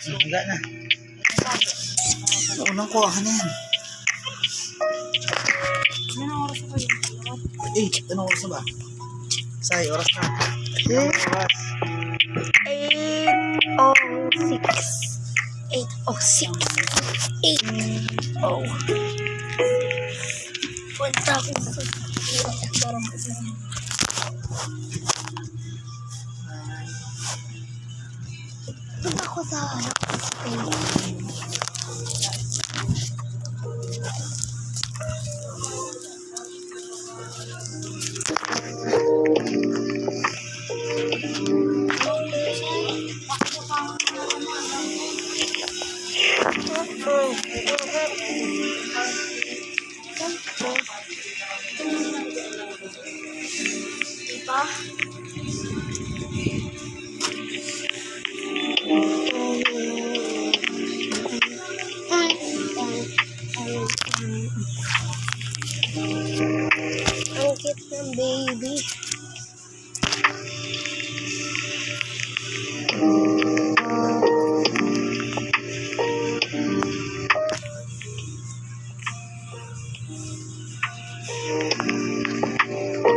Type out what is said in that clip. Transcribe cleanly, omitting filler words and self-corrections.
Higa na. Unang kuha ka na yan. Anong oras na ba? Say, oras na. Anong oras? 8:06. Punta ko sa diba? Ang cute ng baby.